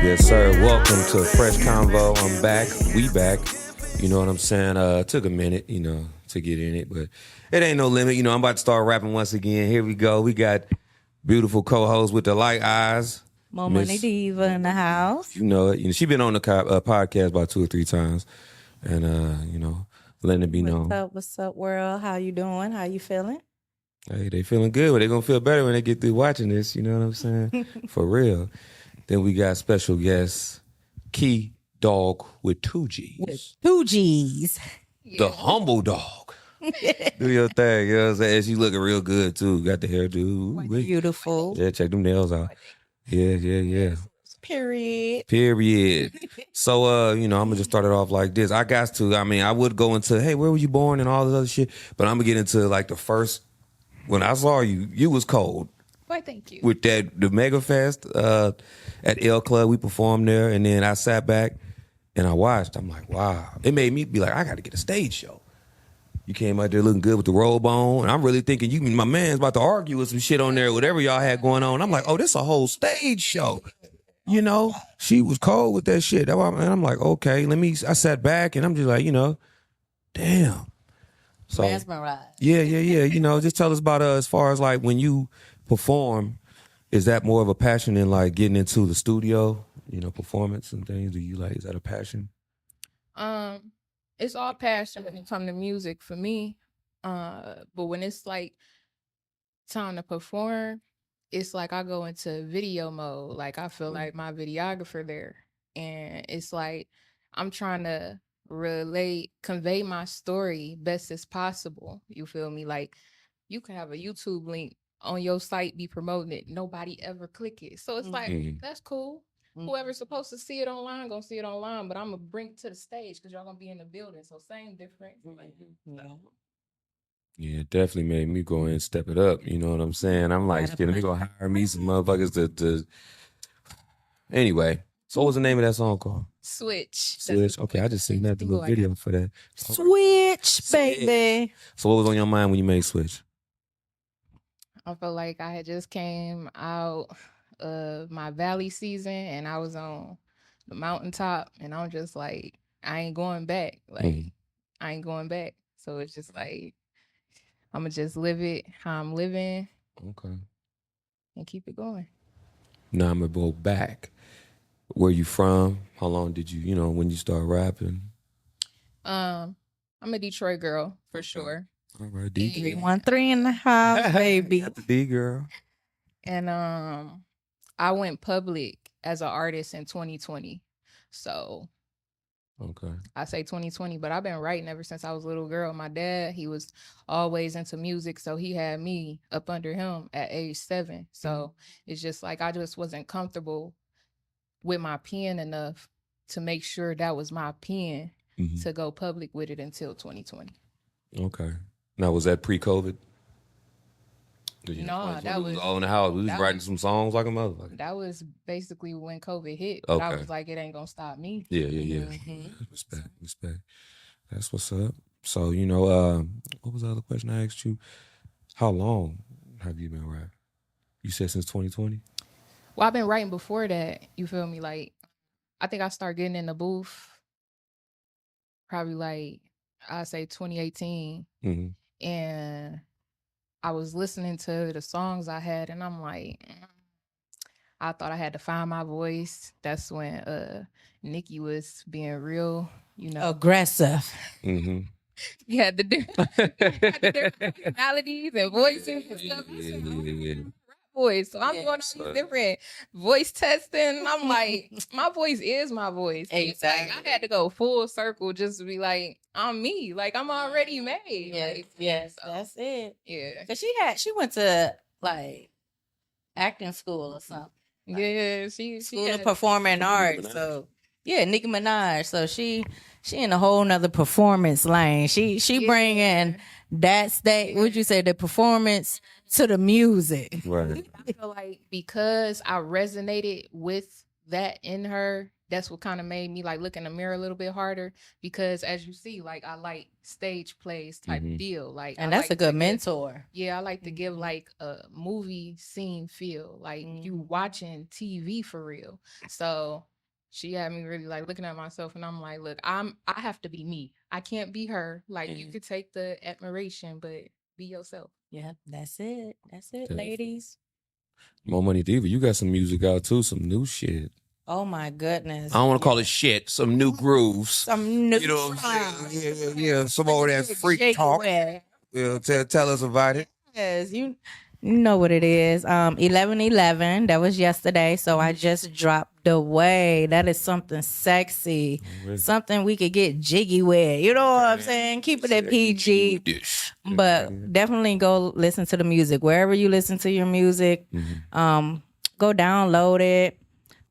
Yes, sir. Welcome to Fresh Convo. I'm back. We back. You know what I'm saying? Took a minute, to get in it, but it ain't no limit. I'm about to start rapping once again. Here we go. We got beautiful co-host with the light eyes. More Money Diva in the house. You know it. She been on the podcast about 2 or 3 times, and letting it be known. What's up, world? How you doing? How you feeling? Hey, they feeling good, but they gonna feel better when they get through watching this. You know what I'm saying? For real. Then we got special guest Kee Dawgg with 2 G's. With 2 G's. The humble dog. Do your thing, you know what I'm saying? She looking real good too. Got the hairdo. Beautiful. Yeah, check them nails out. Yeah. Period. So, I'm gonna just start it off like this. I would go into, hey, where were you born and all this other shit, but I'm gonna get into like the first, when I saw you, you was cold. Why, thank you. With the Mega Fest at L Club, we performed there, and then I sat back and I watched. I'm like, wow. It made me be like, I got to get a stage show. You came out there looking good with the robe on, and I'm really thinking my man's about to argue with some shit on there, whatever y'all had going on. I'm like, oh, this a whole stage show. She was cold with that shit. And I'm like, okay, I sat back and I'm just like, damn. So, Mesmerized. Yeah. Just tell us about as far as like when you perform, is that more of a passion than like getting into the studio, performance and things? Is that a passion? It's all passion when it comes to music for me. But when it's like time to perform, it's like I go into video mode. Like I feel like my videographer there. And it's like I'm trying to convey my story best as possible. You feel me? Like you can have a YouTube link on your site, be promoting it, nobody ever click it. So it's like, that's cool. Whoever's supposed to see it online gonna see it online, but I'm gonna bring it to the stage because y'all gonna be in the building. So same difference. Yeah, it definitely made me go and step it up. You know what I'm saying? I'm like, shit, let me go hire me some motherfuckers to... Anyway, so what was the name of that song called? Switch. Okay, I just seen that, the little video for that. Switch, baby. So what was on your mind when you made Switch? I felt like I had just came out of my valley season and I was on the mountaintop and I'm just like, I ain't going back. I ain't going back. So it's just like, I'm going to just live it how I'm living. Okay. And keep it going. Now I'm going to go back. Where you from? How long did you, when you start rapping? I'm a Detroit girl for sure. All right, D. 313 in the house, baby. Got the D girl. And I went public as an artist in 2020. So okay, I say 2020, but I've been writing ever since I was a little girl. My dad, he was always into music, so he had me up under him at age 7. So it's just like I just wasn't comfortable with my pen enough to make sure that was my pen to go public with it until 2020. Okay. Now, was that pre-COVID? No, that was all in the house. We was writing some songs like a motherfucker. That was basically when COVID hit. But I was like, it ain't gonna stop me. Yeah. Respect. That's what's up. So, what was the other question I asked you? How long have you been rapping? You said since 2020? Well, I've been writing before that. You feel me? Like, I think I started getting in the booth probably like, I'd say 2018. And I was listening to the songs I had and I'm like, I thought I had to find my voice. That's when Nikki was being real, aggressive. You had the different personalities and voices and stuff. Voice. So I'm doing all these different voice testing. I'm like, my voice is my voice. Exactly. Like, I had to go full circle just to be like, I'm me. Like I'm already made. Yes, that's it. Yeah. Cause she went to like acting school or something. Yeah, she school of performing arts. So Nicki Minaj. So she in a whole nother performance lane. She bringing would you say the performance to the music. Right. I feel like because I resonated with that in her, that's what kind of made me like look in the mirror a little bit harder. Because as you see, like I like stage plays type deal. Like, and that's a good mentor. I like to give like a movie scene feel, like you watching TV for real. So she had me really like looking at myself, and I'm like, look, I have to be me. I can't be her. Like you could take the admiration, but be yourself. Yeah, that's it. That's it, Yeah. ladies. More Money Diva, you got some music out too, some new shit. Oh my goodness. I don't want to call it shit. Some new grooves. Some new You know what I'm saying? Yeah. Some more of that freak talk. Yeah, tell us about it. Yes, you know what it is. 11/11. That was yesterday. So I just dropped The Way. That is something sexy, something we could get jiggy with. You know what I'm saying? Keep it at PG. But definitely go listen to the music wherever you listen to your music. Go download it.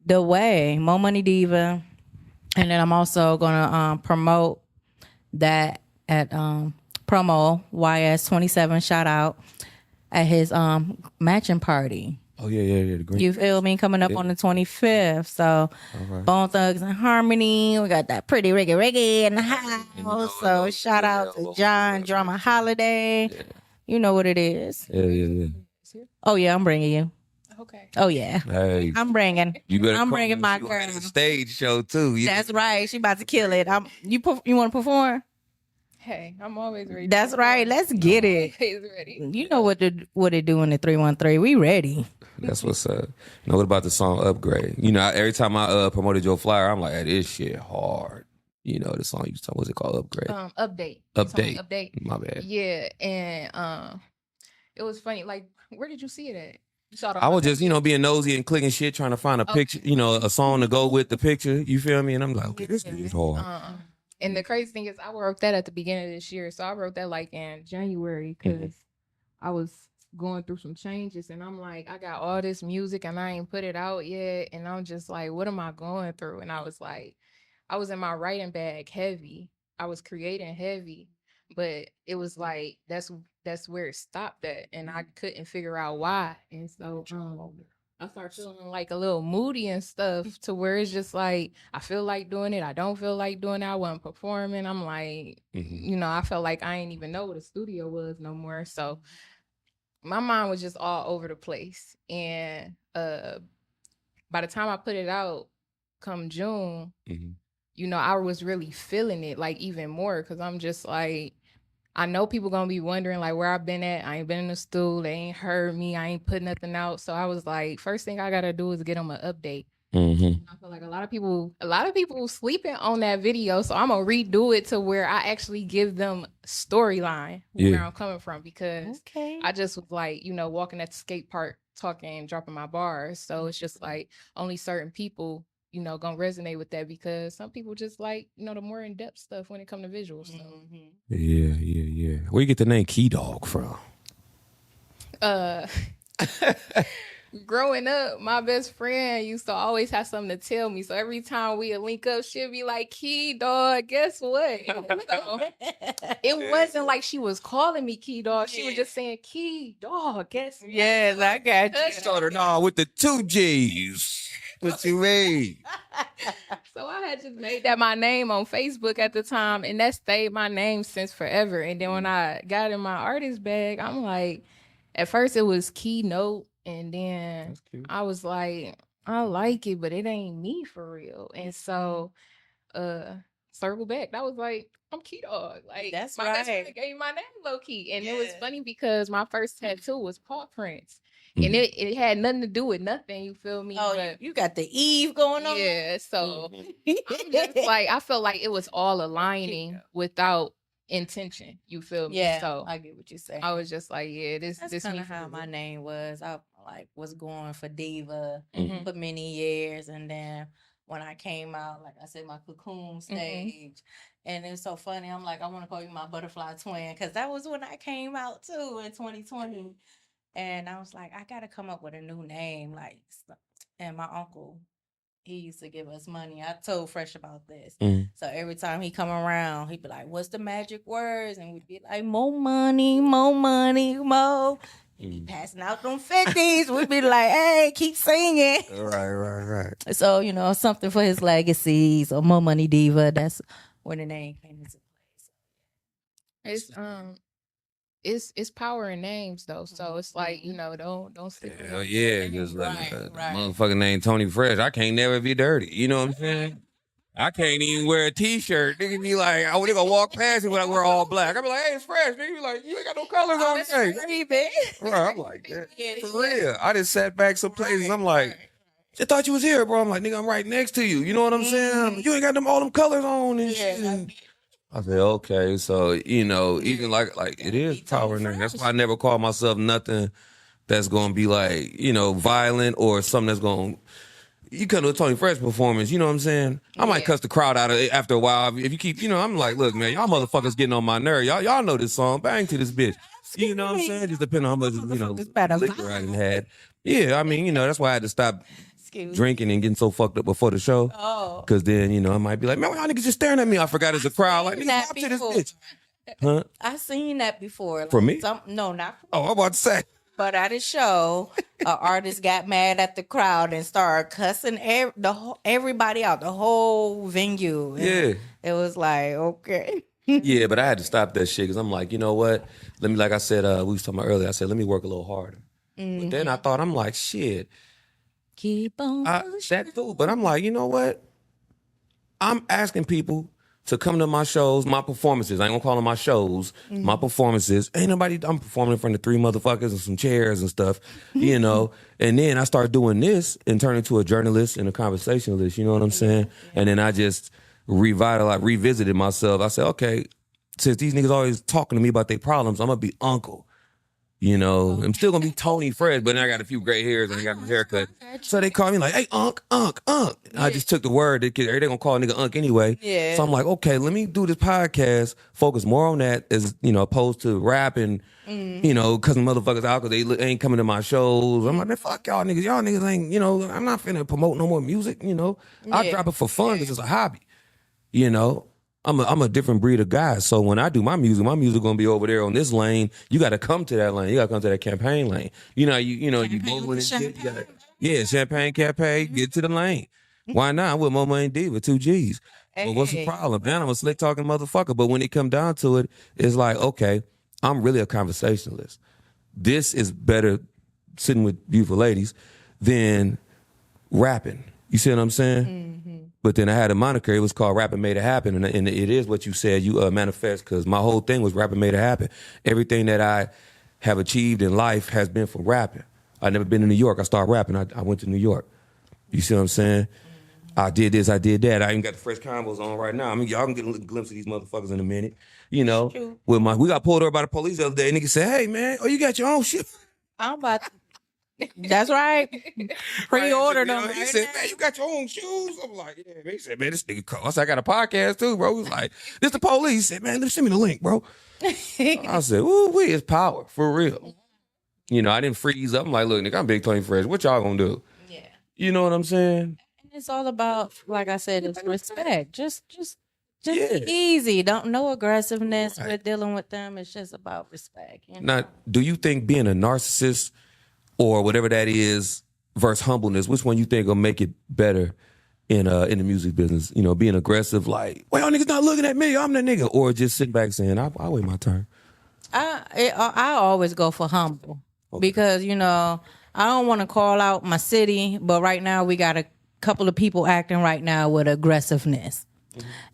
The Way, Mo Money Diva, and then I'm also gonna promote that at promo YS27 shout out at his matching party. Oh yeah. The green. You feel me? Coming up on the 25th. So Bone Thugs and Harmony. We got that pretty reggae in the house. So shout out to John Drama Holiday. Yeah. You know what it is. Yeah. Oh yeah, I'm bringing you. Okay. Oh yeah. Hey, I'm bringing. you better. I'm bringing my girl. girl. Stage show too. Yeah. That's right. She about to kill it. You want to perform? Hey, I'm always ready. That's right. Let's get it. Always ready. You know what they do in the 313. We ready. That's what's up. Now, what about the song Upgrade? You know, every time I promoted your flyer, I'm like, hey, this shit hard. You know, the song you talking, what's it called? Upgrade. Update. Update. My bad. Yeah, and it was funny. Like, where did you see it at? You saw it I was just, being nosy and clicking shit, trying to find a picture, a song to go with the picture. You feel me? And I'm like, okay, this is hard. And the crazy thing is, I wrote that at the beginning of this year. So I wrote that like in January because I was going through some changes, and I'm like, I got all this music and I ain't put it out yet, and I'm just like, what am I going through? And I was like, I was in my writing bag heavy. I was creating heavy, but it was like that's where it stopped at, and I couldn't figure out why. And so I started feeling like a little moody and stuff, to where it's just like I feel like doing it, I don't feel like doing it. I wasn't performing. I'm like, I felt like I ain't even know what a studio was no more. So my mind was just all over the place. And by the time I put it out, come June, I was really feeling it like even more, because I'm just like, I know people gonna be wondering like where I've been at. I ain't been in the stool. They ain't heard me. I ain't put nothing out. So I was like, first thing I gotta do is get them an update. I feel like a lot of people sleeping on that video. So I'm gonna redo it to where I actually give them storyline where I'm coming from, because I just was like, walking at the skate park, talking, dropping my bars. So it's just like only certain people gonna resonate with that, because some people just like, the more in-depth stuff when it comes to visuals. So. Yeah. Where you get the name Kee Dawgg from? Growing up, my best friend used to always have something to tell me. So every time we would link up, she'd be like, Kee Dawgg, guess what? So it wasn't like she was calling me Kee Dawgg. She was just saying, Kee Dawgg, guess what? Yes, I got you. Started with the 2 G's. What you mean? So I had just made that my name on Facebook at the time, and that stayed my name since forever. And then when I got in my artist bag, I'm like, at first it was Keynote, and then I was like, I like it, but it ain't me for real. And so circle back, that was like, I'm Kee Dawgg. Like, that's my best friend gave me my name low key. And it was funny because my first tattoo was paw prints. And it had nothing to do with nothing, you feel me? Oh, but you got the Eve going on? Yeah, so I'm just like, I felt like it was all aligning without intention, you feel me? Yeah, so I get what you're saying. I was just like, that's kind of how my name was. I was going for Diva for many years, and then when I came out, like I said, my cocoon stage, and it's so funny. I'm like, I want to call you my butterfly twin, because that was when I came out too in 2020. And I was like, I got to come up with a new name. And my uncle, he used to give us money. I told Fresh about this. So every time he come around, he'd be like, what's the magic words? And we'd be like, more money, more. He'd be passing out them 50s. We'd be like, hey, keep singing. Right. So, something for his legacy. So More Money Diva, that's where the name came into play. It's it's power in names though. So it's like, don't stick with Hell it. yeah, just like Right. motherfucking name Tony Fresh. I can't never be dirty. You know what I'm saying? I can't even wear a t-shirt. Nigga be like, I gonna walk past me when I wear all black. I be like, hey, it's Fresh. Nigga be like, you ain't got no colors on today. Right, I'm like that. For real. I just sat back some places. I'm like, I thought you was here, bro. I'm like, nigga, I'm right next to you. You know what I'm saying? You ain't got all them colors on and shit. I said, okay, so even like it is power in there. That's why I never call myself nothing that's gonna be like, violent or something that's gonna. You come to a Tony Fresh performance, you know what I'm saying? I might cuss the crowd out after a while. If you keep, I'm like, look, man, y'all motherfuckers getting on my nerve. Y'all know this song. Bang to this bitch. You know what I'm saying? Just depending on how much, liquor I done had. Yeah, I mean, that's why I had to stop drinking and getting so fucked up before the show. Oh. Because then, I might be like, man, why y'all niggas just staring at me? I forgot it's a crowd. Like, nigga, pop to this bitch. Huh? I seen that before. Like, for me? No, not for me. Oh, I'm about to say. But at a show, an artist got mad at the crowd and started cussing everybody out, the whole venue. And it was like, okay. Yeah, but I had to stop that shit because I'm like, you know what? Let me, like I said, we was talking about earlier, I said, let me work a little harder. But then I thought, I'm like, shit. Keep on that too. But I'm like, you know what? I'm asking people to come to my shows, my performances. I ain't gonna call them my shows, my performances. Ain't nobody, I'm performing in front of 3 motherfuckers and some chairs and stuff, And then I started doing this and turned into a journalist and a conversationalist, you know what I'm saying? And then I just revisited myself. I said, okay, since these niggas always talking to me about their problems, I'm gonna be uncle. I'm still gonna be Tony Fresh, but then I got a few gray hairs and I got a haircut. So they call me like, hey, Unc. I just took the word. They gonna call a nigga Unc anyway. Yeah. So I'm like, okay, let me do this podcast, focus more on that as, opposed to rapping, cussing motherfuckers out because they ain't coming to my shows. I'm like, man, fuck y'all niggas. Y'all niggas ain't, I'm not finna promote no more music, I drop it for fun because it's a hobby, I'm a different breed of guy. So when I do my music gonna be over there on this lane. You gotta come to that lane. You gotta come to that campaign lane. You bowling and shit. Champagne campaign, get to the lane. Why not? I'm with Mama and Diva, 2 G's. Well, what's the problem? Man, I'm a slick talking motherfucker. But when it come down to it, it's like, okay, I'm really a conversationalist. This is better sitting with beautiful ladies than rapping. You see what I'm saying? But then I had a moniker. It was called Rapping Made It Happen. And it is what you said, you manifest, because my whole thing was Rapping Made It Happen. Everything that I have achieved in life has been from rapping. I've never been to New York. I started rapping. I went to New York. You see what I'm saying? I did this, I did that. I even got the fresh combos on right now. I mean, y'all can get a little glimpse of these motherfuckers in a minute. We got pulled over by the police the other day. Nigga said, hey, man, you got your own shit. I'm about to. That's right. Pre-ordered them. He said, man, you got your own shoes? I'm like, yeah. He said, man, this nigga called. I said, I got a podcast too, bro. He was like, this the police. He said, man, send me the link, bro. I said, ooh, it's power, for real. I didn't freeze up. I'm like, look, nigga, I'm Big Tony Fresh. What y'all gonna do? Yeah. You know what I'm saying? And it's all about, like I said, it's respect. Just easy. No aggressiveness with dealing with them. It's just about respect. Now, do you think being a narcissist or whatever that is versus humbleness, which one you think will make it better in the music business? Being aggressive, like, well, y'all niggas not looking at me, I'm that nigga, or just sitting back saying, I'll wait my turn. I always go for humble because I don't want to call out my city, but right now we got a couple of people acting right now with aggressiveness,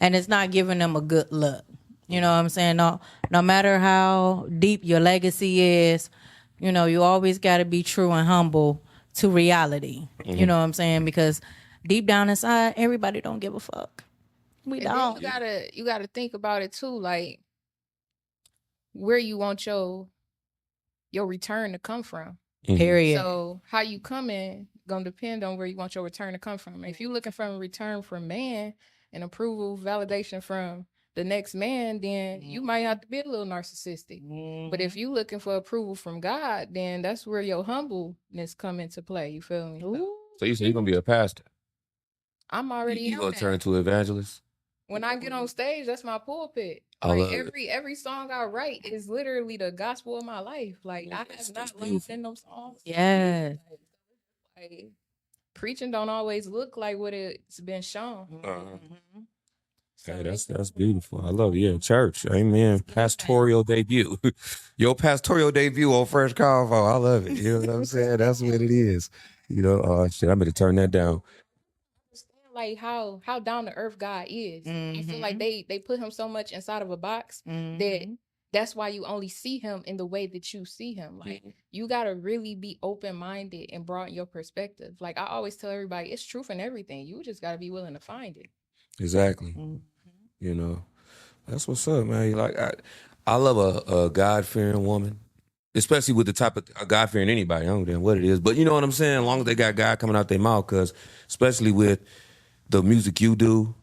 and it's not giving them a good look. You know what I'm saying? No matter how deep your legacy is. You always got to be true and humble to reality. You know what I'm saying? Because deep down inside, everybody don't give a fuck. We don't. You gotta think about it too, like where you want your return to come from. Period. So how you coming gonna depend on where you want your return to come from. If you're looking for a return from man and approval, validation from the next man, then you might have to be a little narcissistic. But if you looking for approval from God, then that's where your humbleness come into play. You feel me? So you say you're gonna be a pastor? I'm already You gonna turn to evangelist? When I get on stage, that's my pulpit. Every song I write is literally the gospel of my life. Like I have not learned in them songs. Yeah. Like, preaching don't always look like what it's been shown. Hey, that's beautiful. I love it. Yeah, church. Amen. Pastoral debut. Your pastoral debut on Fresh Convo. I love it. You know what I'm saying? That's what it is. You know, oh shit, I'm gonna turn that down. Understand like how down to earth God is. I feel like they put him so much inside of a box that that's why you only see him in the way that you see him. Like you gotta really be open minded and broaden your perspective. Like I always tell everybody, it's truth in everything. You just gotta be willing to find it. Exactly. You know, that's what's up, man. Like I love a God fearing woman, especially with the type of God fearing anybody. I don't know what it is, but you know what I'm saying. As long as they got God coming out their mouth, because especially with the music you do,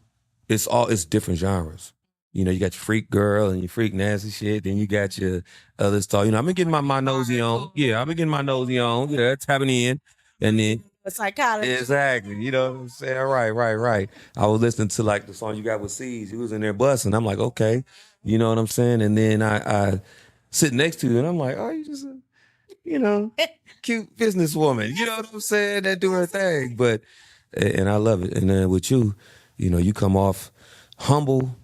it's different genres. You know, you got your freak girl and your freak nasty shit. Then you got your other stuff. You know, I've been getting my nosy on. Yeah, I've been getting my nosy on. Yeah, tapping in, and then. Psychology. Exactly. You know what I'm saying? Right. I was listening to like the song you got with C's. You was in there busting. I'm like, okay. You know what I'm saying? And then I sit next to you and I'm like, oh, you just a, cute businesswoman. You know what I'm saying? That do her thing. And I love it. And then with you, you come off humble.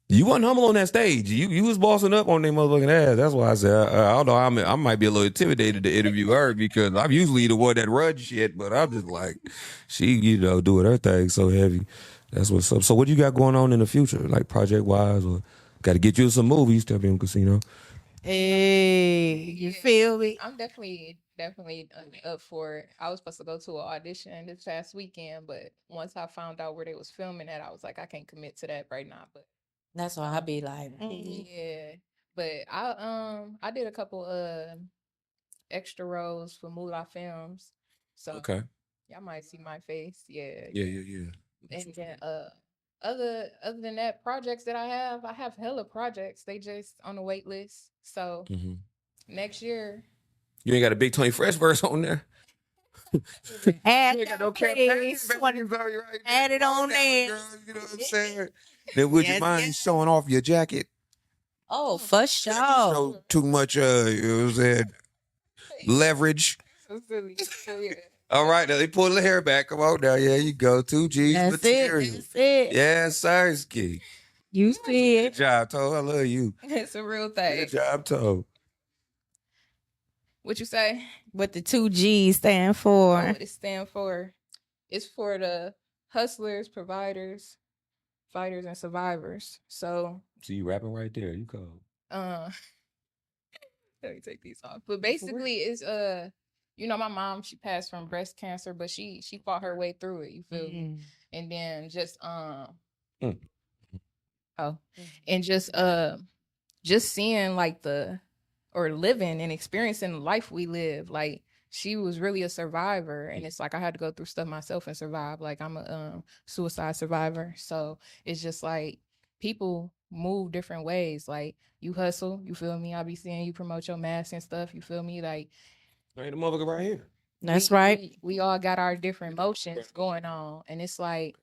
You wasn't humble on that stage. You was bossing up on their motherfucking ass. That's why I said I don't know. I might be a little intimidated to interview her because I'm usually the one that runs shit, but I'm just like she, doing her thing so heavy. That's what's up. So what you got going on in the future, like project wise, or got to get you some movies? Step in casino. Hey, you feel me? I'm definitely up for it. I was supposed to go to an audition this past weekend, but once I found out where they was filming at, I was like, I can't commit to that right now. But that's why I be like, yeah. But I did a couple extra roles for Moolah Films, so Okay. y'all might see my face. Yeah. Yeah. And then other than that, projects that I have hella projects. They just on the wait list. So next year. You ain't got a Big 20 Fresh verse on there? add, you ain't got no campaign. Add it on there. Girl, you know what I'm saying? Then would you mind showing off your jacket? Oh, for sure. Show too much, you know what I'm saying? Leverage. So silly. So, yeah. All right, now they pull the hair back. Come on now. Yeah, you go. 2 G's That's material. That's it. Yeah, Sarsky. You see it. Good job, Toe. I love you. It's a real thing. Good job, Toe. What you say? What the 2 G's stand for? What it stand for? It's for the hustlers, providers, fighters, and survivors. So you rapping right there. You cold. Let me take these off. But basically, it's my mom, she passed from breast cancer, but she fought her way through it. You feel me? And then just just seeing like living and experiencing the life we live. Like she was really a survivor, and it's like I had to go through stuff myself and survive. Like I'm a suicide survivor, so it's just like people move different ways. Like you hustle, you feel me? I'll be seeing you promote your mask and stuff. You feel me? Like ain't the motherfucker right here. That's right. We all got our different motions going on, and it's like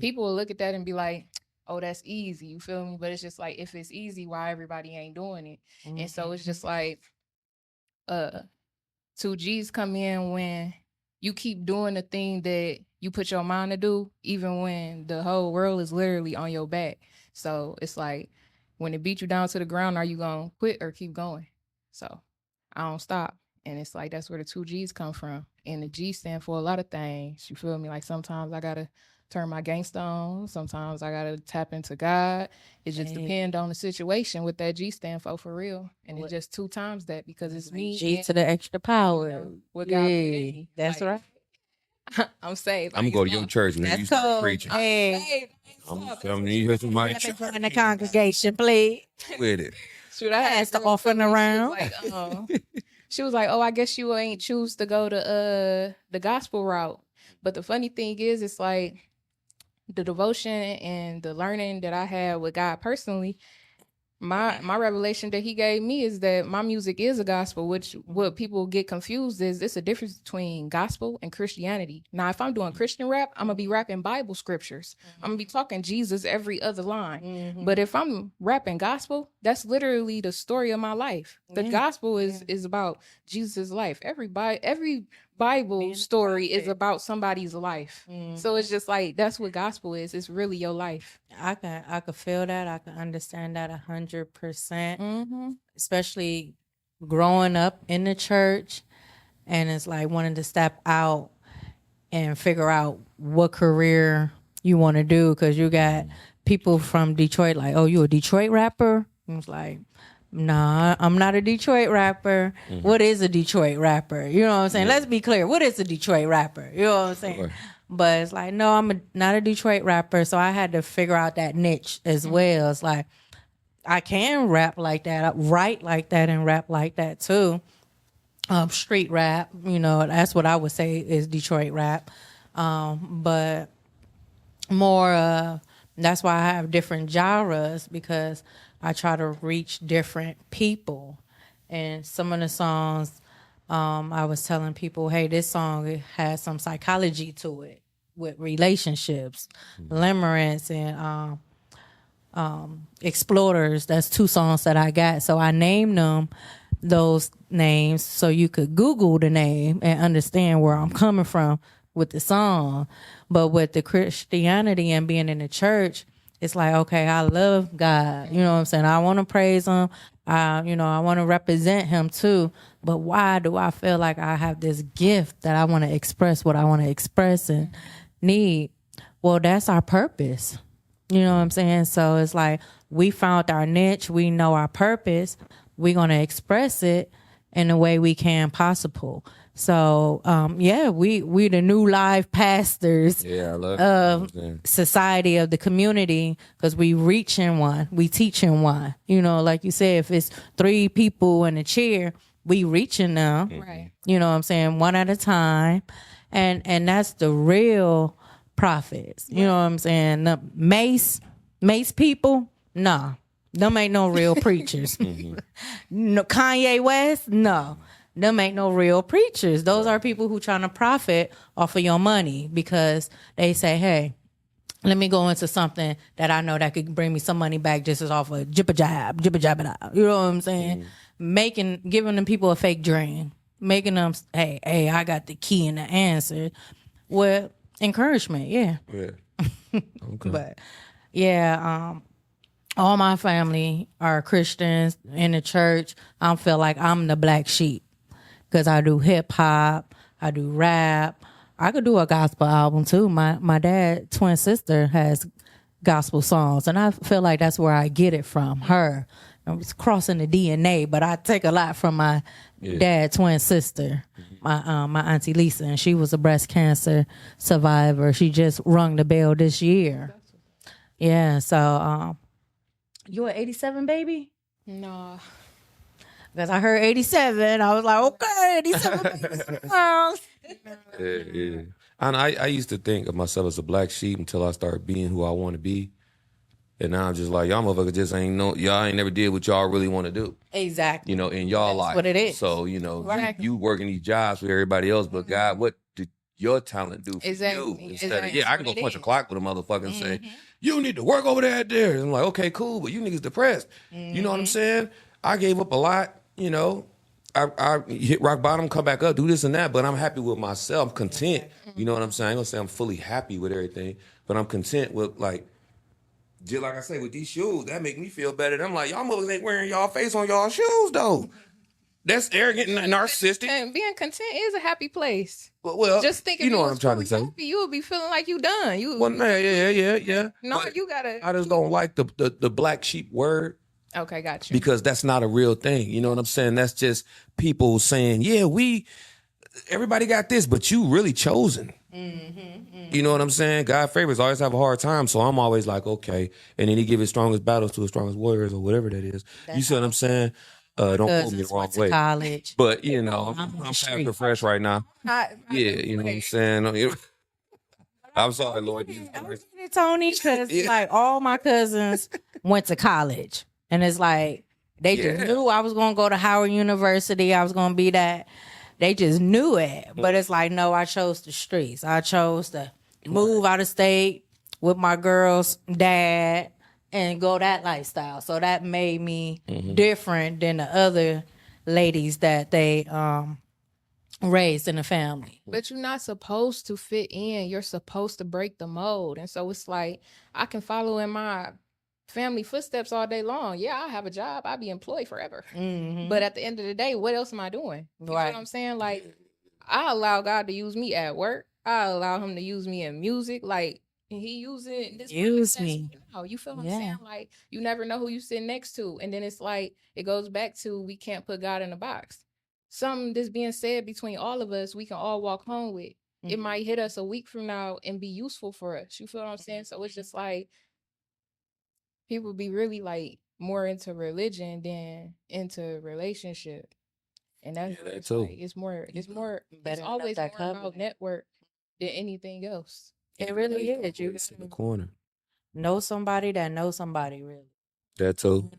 people will look at that and be like, oh, that's easy. You feel me? But it's just like, if it's easy, why everybody ain't doing it? And so it's just like 2 G's come in when you keep doing the thing that you put your mind to do, even when the whole world is literally on your back. So it's like, when it beat you down to the ground, are you going to quit or keep going? So I don't stop. And it's like, that's where the 2 G's come from. And the G stand for a lot of things. You feel me? Like sometimes I got to turn my gangsta on. Sometimes I got to tap into God. It just depends on the situation what that G stand for real. And it's just 2 times that, because it's me. G to the extra power. What God put in me. That's like, right. I'm saved. I'm going to go to your church when you start preaching. Hey. I'm telling you, hear somebody in the congregation, please. With it. Shoot, I had the offering around. Like, she was like, oh, I guess you ain't choose to go to the gospel route. But the funny thing is, it's like the devotion and the learning that I had with God personally, my revelation that he gave me is that my music is a gospel, which what people get confused is it's a difference between gospel and Christianity. Now, if I'm doing Christian rap, I'm going to be rapping Bible scriptures. I'm going to be talking Jesus every other line. But if I'm rapping gospel, that's literally the story of my life. The gospel is about Jesus' life. Every Bible story is about somebody's life. So it's just like that's what gospel is. It's really your life. I could feel that. I can understand that 100%. Especially growing up in the church, and it's like wanting to step out and figure out what career you want to do, because you got people from Detroit like, oh, you a Detroit rapper? And it's like, nah, I'm not a Detroit rapper. What is a Detroit rapper? You know what I'm saying? Let's be clear. What is a Detroit rapper? You know what I'm saying? Sure. But it's like, no, not a Detroit rapper. So I had to figure out that niche as well. It's like, I can rap like that, write like that, and rap like that too. Street rap, that's what I would say is Detroit rap. But more, that's why I have different genres, because I try to reach different people. And some of the songs, I was telling people, hey, this song, it has some psychology to it with relationships, limerence, and explorers. That's 2 songs that I got. So I named them those names so you could Google the name and understand where I'm coming from with the song. But with the Christianity and being in the church, it's like, okay, I love God. You know what I'm saying? I want to praise him. I want to represent him too. But why do I feel like I have this gift that I want to express what I want to express and need? Well, that's our purpose. You know what I'm saying? So it's like we found our niche. We know our purpose. We're going to express it in the way we can possible. So, we the new live pastors of society, of the community, because we reaching one, we teaching one. Like you said, if it's 3 people in a chair, we reaching them. Right. You know what I'm saying? One at a time. And that's the real prophets. You know what I'm saying? The Mace people, nah. Them ain't no real preachers. No, Kanye West, no. Them ain't no real preachers. Those are people who trying to profit off of your money, because they say, hey, let me go into something that I know that could bring me some money back just as off of jibba jab. You know what I'm saying? Giving them people a fake dream. Making them, hey, I got the key and the answer. Well, encouragement, yeah. Okay. But, yeah, all my family are Christians in the church. I feel like I'm the black sheep, because I do hip hop, I do rap. I could do a gospel album too. My dad's twin sister has gospel songs, and I feel like that's where I get it from her. It's crossing the DNA, but I take a lot from my dad's twin sister, my auntie Lisa, and she was a breast cancer survivor. She just rung the bell this year. Yeah, so you an 87 baby? No. Because I heard 87. I was like, okay, 87 babies. Yeah. And I used to think of myself as a black sheep until I started being who I want to be. And now I'm just like, y'all motherfuckers just y'all ain't never did what y'all really want to do. Exactly. In y'all life. That's what it is. So, you working these jobs for everybody else, but God, what did your talent do for you? Instead of, I can go punch a clock with a motherfucker and say, you need to work over there. And I'm like, okay, cool, but you niggas depressed. You know what I'm saying? I gave up a lot, I hit rock bottom, come back up, do this and that, but I'm happy with myself. I'm content. You know what I'm saying? I ain't gonna say I'm fully happy with everything, but I'm content with, just like I say, with these shoes, that make me feel better. I'm like, y'all motherfuckers ain't wearing y'all face on y'all shoes, though. That's arrogant and narcissistic. And being content is a happy place. Well, just think if what I'm trying to say. Happy, you would be feeling like you done. Yeah. No, but you gotta. I just don't like the black sheep word. Okay, got you. Because that's not a real thing. You know what I'm saying? That's just people saying, everybody got this, but you really chosen. You know what I'm saying? God favors always have a hard time, so I'm always like, okay. And then he give his strongest battles to his strongest warriors, or whatever that is. You see what I'm saying? Don't quote me the wrong way. College. But, I'm Pastor Fresh right now. You know what I'm saying? I'm sorry, Lord. Tony, because like all my cousins went to college. And it's like, they just knew I was going to go to Howard University. I was going to be that. They just knew it. But it's like, no, I chose the streets. I chose to move out of state with my girl's dad and go that lifestyle. So that made me different than the other ladies that they raised in a family. But you're not supposed to fit in. You're supposed to break the mold. And so it's like I can follow in my family footsteps all day long. Yeah, I have a job. I'll be employed forever. Mm-hmm. But at the end of the day, what else am I doing? You know Right. what I'm saying? Like, I allow God to use me at work. I allow him to use me in music. Like, and he using this Use podcast me. now. You feel what I'm Yeah. saying? Like, you never know who you sit next to. And then it's like, it goes back to we can't put God in a box. Something that's being said between all of us, we can all walk home with. It might hit us a week from now and be useful for us. You feel what I'm saying? So it's just like, people be really like more into religion than into relationship. And that's Yeah, that it's too. like it's Better always that more about covenant. network than anything else. It really is. You It's in the corner. know somebody that knows somebody, really. That too.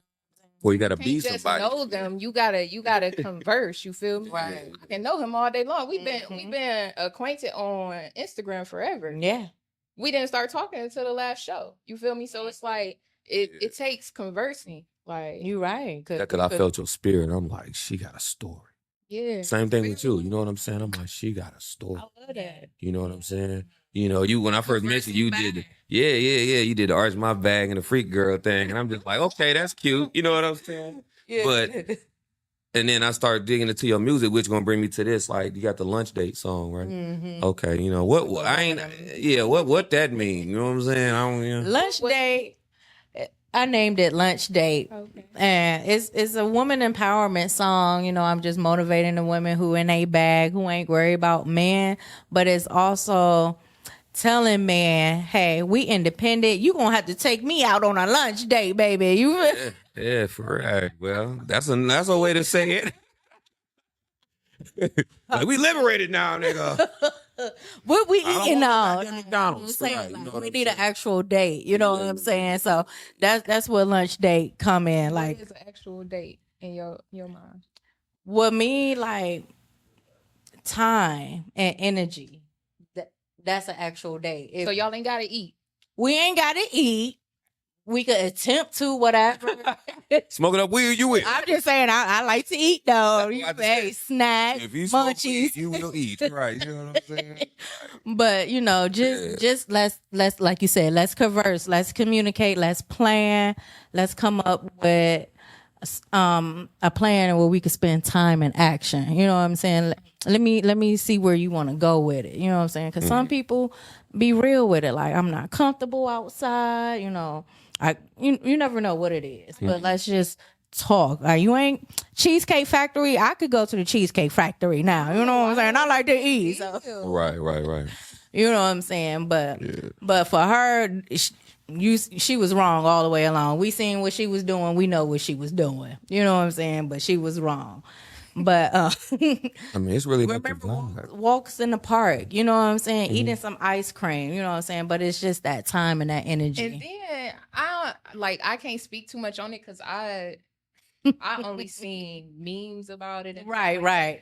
Or you gotta You be can't just somebody. know them. You gotta converse. You feel me? Right. I can know him all day long. We've been acquainted on Instagram forever. Yeah. We didn't start talking until the last show. You feel me? So it's like it takes conversing. Like You right. Because I felt your spirit. I'm like, she got a story. yeah. Same thing with you. You know what I'm saying? I'm like, she got a story. I love that. You know what I'm saying? You know, you when I first met you did yeah. You did the arch my bag and the freak girl thing. And I'm just like, okay, that's cute. You know what I'm saying? Yeah. But and then I started digging into your music, which gonna bring me to this. Like, you got the lunch date song, right? Mm-hmm. Okay, you know what I ain't what that mean? You know what I'm saying? I don't Lunch date. I named it Lunch Date. Okay. And it's a woman empowerment song. You know, I'm just motivating the women who in a bag, who ain't worried about men. But it's also telling men, hey, we independent. You gonna have to take me out on a lunch date, baby. You yeah, for right. Well, that's a way to say it. Like, we liberated now, nigga. what we I don't eating want on? that McDonald's. I'm saying, Right, you like, know what we I'm need an saying? actual date. You know what I'm saying? So that's where Lunch Date come in. Like, What is an actual date in your mind? what me like time and energy. That's an actual date. If So y'all ain't gotta eat. we ain't gotta eat, we could attempt to whatever. Smoking up weed, you with. I'm just saying, I like to eat though. You I just say said, snacks, If you smoke munchies. weed, you will eat. Right. You know what I'm saying? But you know, just let's like you said, let's converse, let's communicate, let's plan, let's come up with a plan where we could spend time in action. You know what I'm saying? Let me see where you want to go with it. You know what I'm saying? Because some people be real with it. Like, I'm not comfortable outside. You know, you never know what it is. But let's just talk. You ain't Cheesecake Factory. I could go to the Cheesecake Factory now. You know what I'm saying? I like to eat. So. Right. You know what I'm saying? But for her, she was wrong all the way along. We seen what she was doing. We know what she was doing. You know what I'm saying? But she was wrong. But I mean, it's really about the remember vibe. walks in the park. You know what I'm saying? Eating some ice cream. You know what I'm saying? But it's just that time and that energy. And then I can't speak too much on it because I only seen memes about it. And Right.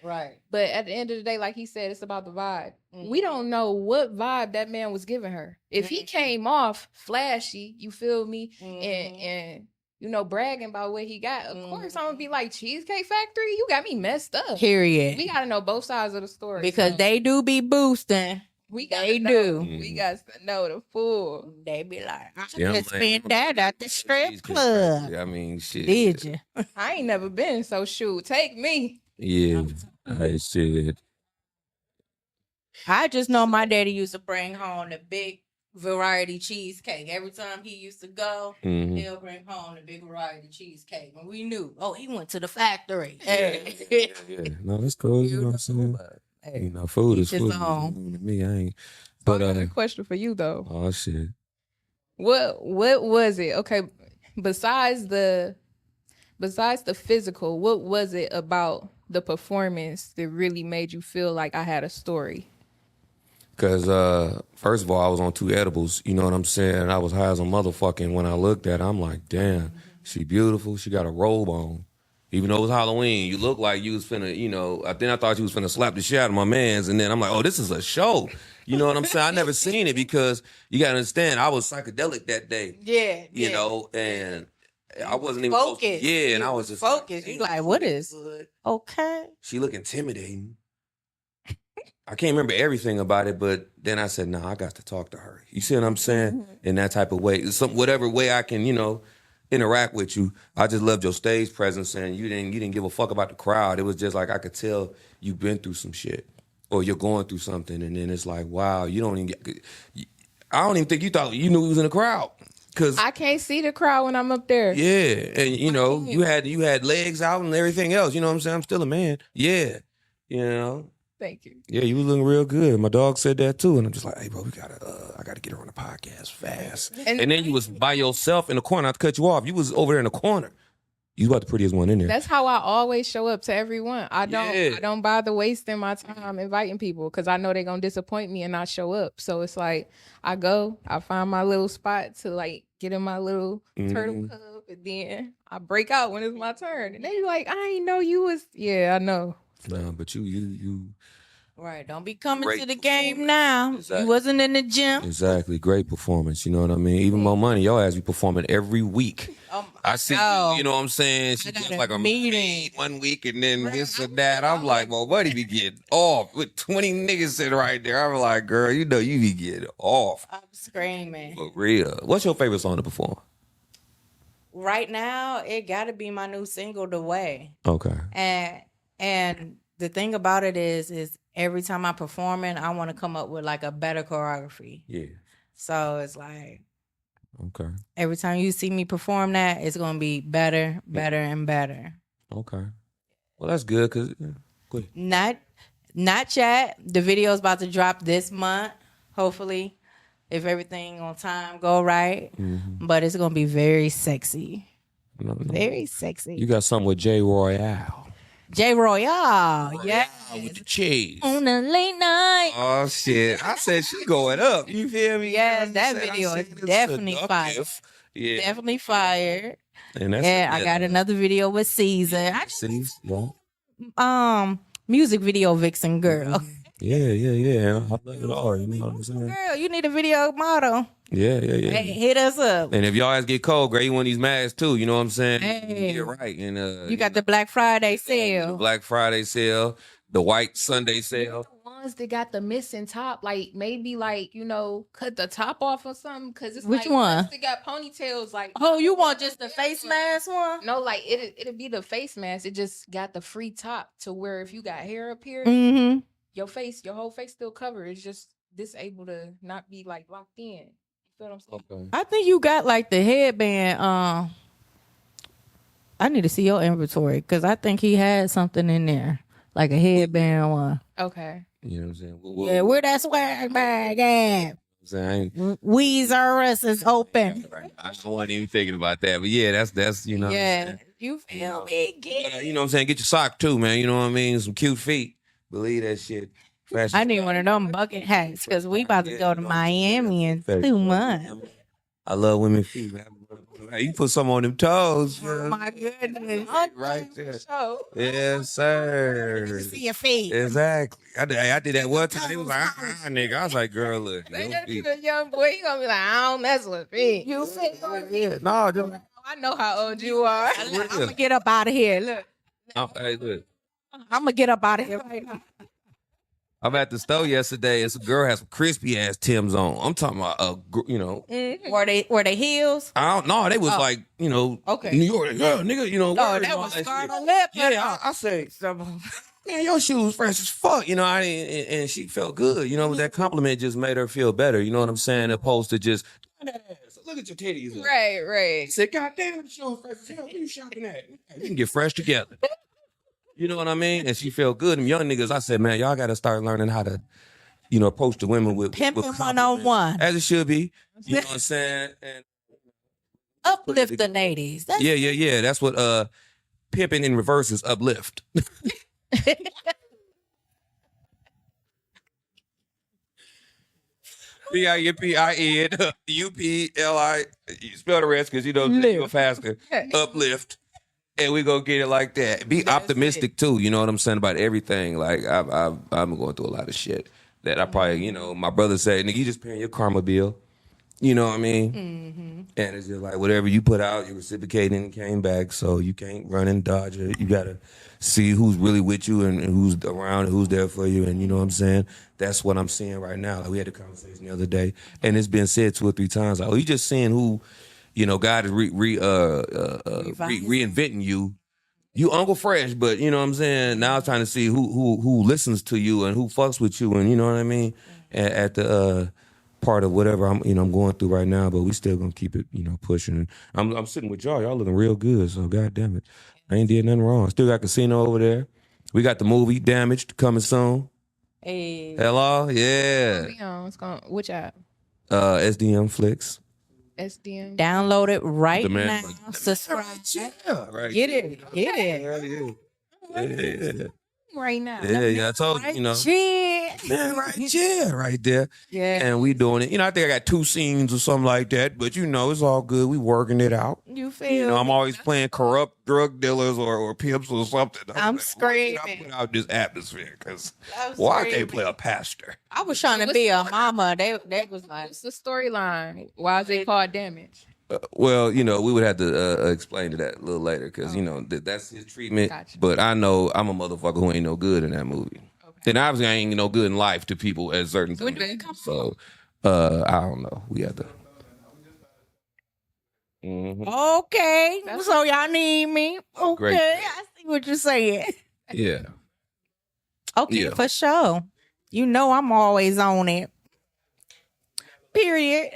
But at the end of the day, like he said, it's about the vibe. We don't know what vibe that man was giving her. If he came off flashy, you feel me, and you know, bragging about what he got, of course I'm gonna be like, Cheesecake Factory, you got me messed up. Period. We gotta know both sides of the story. Because so they do be boosting. they do. We got to know the full. They be like, I Yeah, just I'm spent that at the strip Cheesecake club. Factory. I mean, shit. Did you? I ain't never been, so shoot, take me. Yeah. Hey, shit. I just know my daddy used to bring home the big variety cheesecake. Every time he used to go, Mhm. he'll bring home the big variety cheesecake. And we knew, oh, he went to the factory. Yeah. No, that's cool. You know what I'm saying? Hey, You know, food is each his food. own. To me, I ain't. So I But got a question for you though. oh shit. What was it? Okay, besides the physical, what was it about the performance that really made you feel like I had a story? Cause first of all, I was on 2 edibles. You know what I'm saying? I was high as a motherfucking. When I looked at her, I'm like, damn, she beautiful. She got a robe on. Even though it was Halloween, you look like you was finna, you know, I thought you was finna slap the shit out of my mans. And then I'm like, oh, this is a show. You know what I'm saying? I never seen it because you gotta understand, I was psychedelic that day. Yeah. You know, and I wasn't even focused. Yeah, and I was just focused. You like, what is? Okay. She look intimidating. I can't remember everything about it, but then I said, "Nah, I got to talk to her." You see what I'm saying? In that type of way, whatever way I can, interact with you. I just loved your stage presence, and you didn't give a fuck about the crowd. It was just like I could tell you've been through some shit, or you're going through something, and then it's like, wow, you don't even get. I don't even think you thought you knew he was in the crowd. Cause I can't see the crowd when I'm up there. yeah, and you had legs out and everything else. You know what I'm saying? I'm still a man. Yeah, Thank you. Yeah, you was looking real good. My dog said that too, and I'm just like, hey, bro, I gotta get her on the podcast fast. And then you was by yourself in the corner. Not to cut you off. You was over there in the corner. You about the prettiest one in there. That's how I always show up to everyone. I don't bother wasting my time inviting people because I know they're gonna disappoint me and not show up. So it's like I find my little spot to like get in my little turtle cup, and then I break out when it's my turn. And they be like, I ain't know you was. Yeah, I know. No, but you. Right, don't be coming to the game now. Exactly. You wasn't in the gym. Exactly, great performance. You know what I mean? Even more money, your ass be performing every week. I see, you know what I'm saying? She just like a meeting 1 week and then this and that. I'm like, well, what he be getting off with 20 niggas sitting right there? I'm like, girl, you be getting off. I'm screaming. For real. What's your favorite song to perform? Right now, it got to be my new single, The Way. Okay. And the thing about it is every time I perform it, I want to come up with like a better choreography. Yeah. So it's like, okay. Every time you see me perform that, it's going to be better, and better. Okay. Well, that's good because not yet. The video's about to drop this month, hopefully, if everything on time go right. Mm-hmm. But it's going to be very sexy. No. Very sexy. You got something with J. Royale. J. Royale, yeah. With the cheese. On a late night. Oh, shit. I said she going up. You feel me? Yes, that video is definitely fire. Yeah. Definitely fire. And I got another video with Caesar. Music video vixen girl. Yeah. I love it all. You know what I'm saying? Girl, you need a video model. Yeah. Hey, hit us up. And if y'all ass get cold, girl, you want these masks too. You know what I'm saying? Hey. Yeah, right. And you got the Black Friday sale. The Black Friday sale. The White Sunday sale. The ones that got the missing top, like maybe like, cut the top off or something. Cause it's which one? They got ponytails like. Oh, you want just the face mask one? No, like it'll be the face mask. It just got the free top to where if you got hair up here, your whole face still covered. It's just disabled to not be like locked in. You feel what I'm saying? Okay. I think you got like the headband. I need to see your inventory because I think he had something in there. Like a headband one. Okay. You know what I'm saying? Yeah, where that swag bag at? Weezer is open. I wasn't even thinking about that. But yeah, that's you know. Yeah. You feel me? You know what I'm saying? Get your sock too, man. You know what I mean? Some cute feet. Believe that shit. I need one of them bucket hats because we about to go to Miami in 2 months. I love women's feet, man. You put some on them toes. Oh my goodness. Right there. Yes, sir. See your feet. Exactly. I did that one time. He was like, nigga. I was like, girl, look. They just be a young boy. He gonna be like, I don't mess with feet. You feel? No, just, I know how old you are. I'm gonna get up out of here. Look. Hey, look. I'm gonna get up out of here right now. I'm at the store yesterday, and some girl has some crispy ass Timbs on. I'm talking about, Were they heels? I don't know. They was like, okay. New York, yeah, nigga, No, that was scarlet lip. Yeah, I say, man, your shoes fresh as fuck, and she felt good, with that compliment just made her feel better. You know what I'm saying? Opposed to just, look at your titties. Right. She said, God damn, the shoes fresh as hell. What are you shopping at? We can get fresh together. You know what I mean? And she felt good. Them young niggas, I said, man, y'all got to start learning how to, approach the women with pimping 101. As it should be. You know what I'm saying? And uplift the ladies. Yeah. That's what pimping in reverse is uplift. P-I-M-P-I-N U-P-L-I. Spell the rest because you go faster. Uplift. And we gonna get it like that. Be optimistic too. You know what I'm saying about everything. Like I'm going through a lot of shit that I probably, my brother said, nigga, you just paying your karma bill. You know what I mean? And it's just like whatever you put out, you're reciprocating and came back. So you can't run and dodge it. You gotta see who's really with you and who's around and who's there for you. And you know what I'm saying? That's what I'm seeing right now. Like we had a conversation the other day, and it's been said 2 or 3 times. Like, oh, you just seeing who, God is reinventing you. You Uncle Fresh, but you know what I'm saying. Now I'm trying to see who listens to you and who fucks with you, and you know what I mean. At the part of whatever I'm going through right now, but we still gonna keep it pushing. I'm sitting with y'all. Y'all looking real good. So god damn it, I ain't did nothing wrong. Still got casino over there. We got the movie Damaged coming soon. Hey. Hello, yeah. It's going which app? SDM Flicks. SDM. Download it right now. Right, Subscribe. yeah, right. Get it. Yeah. Right now. Yeah. I told you, Shit. man, right there. Yeah. And we doing it. I think I got 2 scenes or something like that, but it's all good. We working it out. You feel? I'm always playing corrupt drug dealers or pimps or something. I'm like, screaming. why can't I put out this atmosphere? Because I'm why I screaming. can't play a pastor? I was trying to be a mama. They was like, What's the storyline? Why is it called Damage? Well, we would have to explain to that a little later because that's his treatment. Gotcha. But I know I'm a motherfucker who ain't no good in that movie. Okay. And obviously I ain't no good in life to people at certain When times. did it come So I don't know. We have to. okay, so y'all need me. Okay, Great. I see what you're saying. Yeah. Okay, Yeah. for sure. I'm always on it. Period.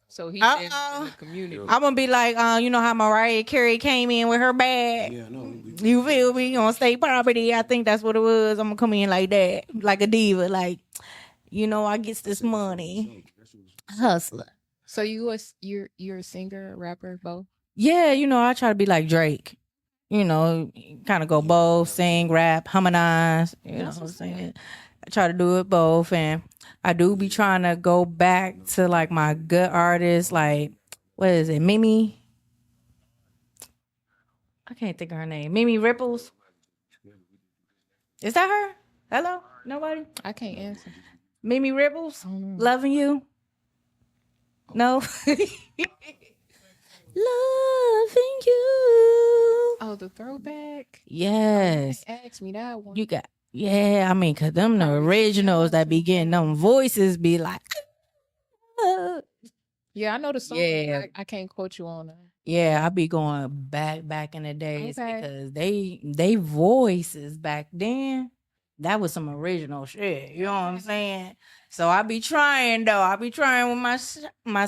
So he's in Uh-oh. the community. I'm gonna be like, you know how Mariah Carey came in with her bag? Yeah, no. You feel me? On state property. I think that's what it was. I'm gonna come in like that, like a diva. Like, I gets this money. Hustler. So you're a singer, rapper, both? Yeah, I try to be like Drake. Kind of go both, sing, rap, harmonize. You know what I'm saying? I try to do it both, and I do be trying to go back to like my good artists, like what is it, Mimi? I can't think of her name. Mimi Ripples. Is that her? Hello? Nobody? I can't answer. Mimi Ripples? know. Loving you? No? Loving you. Oh, the throwback? Yes. Ask me that one. You got, yeah, I mean, cause them the originals that be getting them voices be like, Yeah, I know the song. Yeah. I can't quote you on that. yeah, I be going back in the days Okay. because they voices back then, that was some original shit. You know what I'm saying? So I be trying though. I be trying with my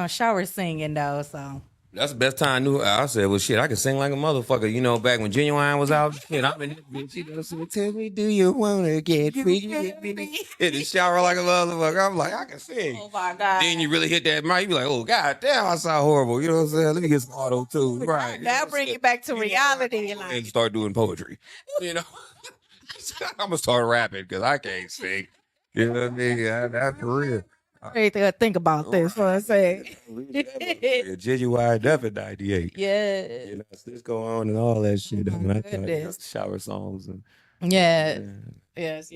shower singing though. So That's the best time I knew. I said, well, shit, I can sing like a motherfucker. Back when Genuine was out, shit, I'm in this bitch. She tell me, do you want to get freaky with me? In the shower like a motherfucker. I'm like, I can sing. oh my god, Then you really hit that mic, you be like, oh, god damn, I sound horrible. You know what I'm saying? Let me get some auto tune. Right. that bring it back to reality. Like, And start doing poetry. I'm going to start rapping because I can't sing. You know what I mean? That's for real. I need to think about this for a second. Genuine Duff in 98. Yeah, Cisco on and all that shit. Oh, my goodness. Shower songs. And, yeah, yes.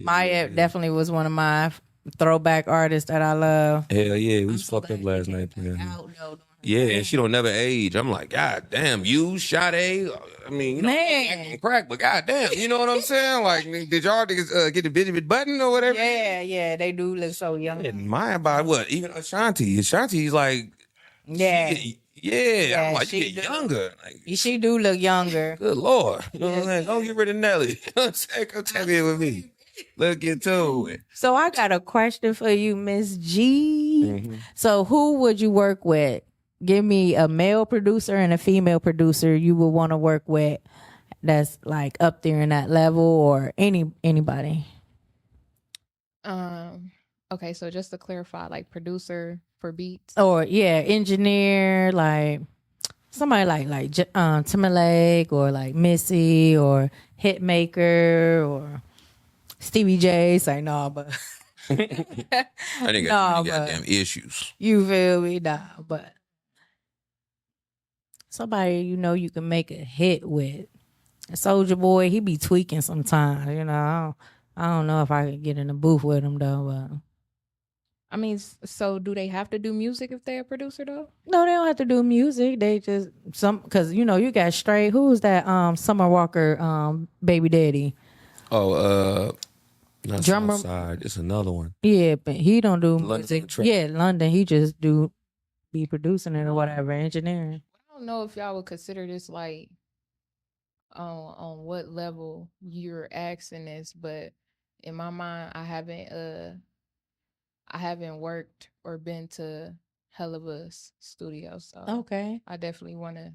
Maya definitely was one of my throwback artists that I love. Hell yeah, we I'm so fucked up glad last she night came playing. back out, though, during her Yeah, and time. she don't never age. I'm like, god damn, you Sade. I mean, Man. crack, but god damn, you know what I'm saying? Like, did y'all niggas get the bitty button or whatever? Yeah, they do look so young. And mine about what? Even Ashanti's like, Yeah, yeah. I'm like, she you get do. younger. Like, she do look younger. good lord, you know what I'm saying? Don't get rid of Nelly. You know what I'm saying? Come tap in with me. Let's get to it. So I got a question for you, Miss G. Mhm. So who would you work with? Give me a male producer and a female producer you would want to work with that's like up there in that level, or anybody. Okay, so just to clarify, like producer for beats. Or engineer, like somebody like Timberlake or like Missy or Hitmaker or Stevie J. Say no, but I think Nah, got goddamn issues. you feel me? Nah, but somebody you can make a hit with. Soldier Boy, he be tweaking sometimes. I I don't know if I could get in the booth with him though, but I mean, so do they have to do music if they're a producer though? no, they don't have to do music. They just because you got straight. Who's that? Summer Walker, baby daddy. Oh, not Drummer. Southside. It's another one. Yeah, but he don't do London music. Track. Yeah, London. He just be producing it or whatever, engineering. I don't know if y'all would consider this like on what level you're asking this, but in my mind, I haven't worked or been to hell of a studio, so Okay. I definitely wanna.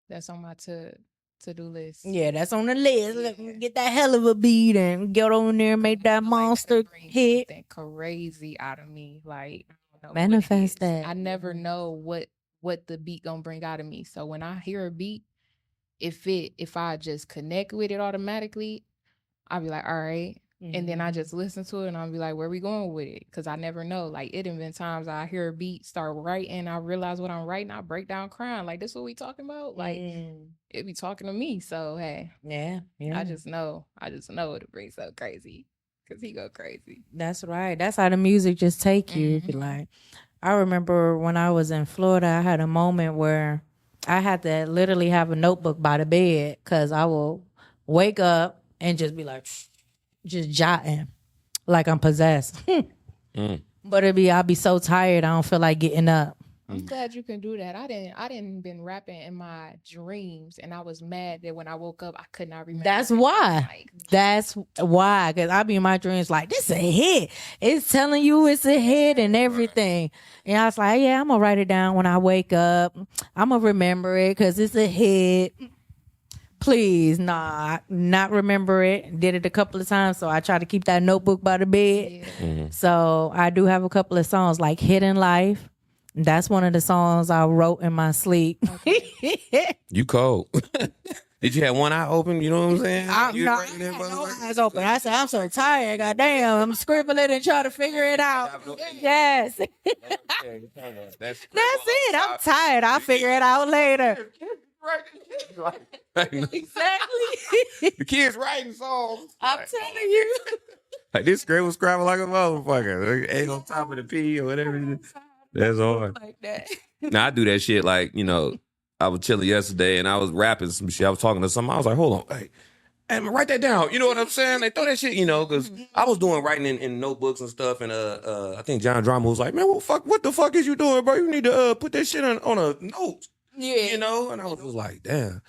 That's on my to-do list. Yeah, that's on the list. Let me get that hell of a beat and get on there and make that monster hit. Something crazy out of me, like I don't know what it Manifest is. that. I never know what the beat gonna bring out of me. So when I hear a beat, if I just connect with it automatically, I'll be like, all right. And then I just listen to it and I'll be like, where we going with it? Because I never know. Like, it have been times I hear a beat, start writing, I realize what I'm writing, I break down crying. Like, this what we talking about? Like, it be talking to me. So, hey. Yeah. I just know it'll bring so crazy. Because he go crazy. That's right. That's how the music just take you. If you like. I remember when I was in Florida, I had a moment where I had to literally have a notebook by the bed because I will wake up and just be like, just jotting like I'm possessed. But I'll be so tired I don't feel like getting up. I'm glad you can do that. I didn't been rapping in my dreams, and I was mad that when I woke up I could not remember. That's why. That's why. Because I be in my dreams like, this a hit. It's telling you it's a hit and everything. And I was like, yeah, I'm gonna write it down when I wake up. I'm gonna remember it because it's a hit. Please, not remember it. Did it a couple of times, so I try to keep that notebook by the bed. So I do have a couple of songs like Hidden Life. That's one of the songs I wrote in my sleep. You cold. Did you have one eye open? You know what I'm saying? I had no eyes open. I said, I'm so tired. Goddamn, I'm scribbling and trying to figure it out. Yes. That's it. I'm tired. I'll figure it out later. Exactly. The kids writing songs. I'm telling you. Like this scribble scrabble like a motherfucker. Like, A on top of the P or whatever it is. That's hard. Like that. Now I do that shit like, I was chilling yesterday and I was rapping some shit. I was talking to somebody. I was like, hold on. Hey, write that down. You know what I'm saying? They throw that shit, because I was doing writing in notebooks and stuff. And I think John Drama was like, man, what the fuck is you doing, bro? You need to put that shit on a note. Yeah. And I was just like, damn.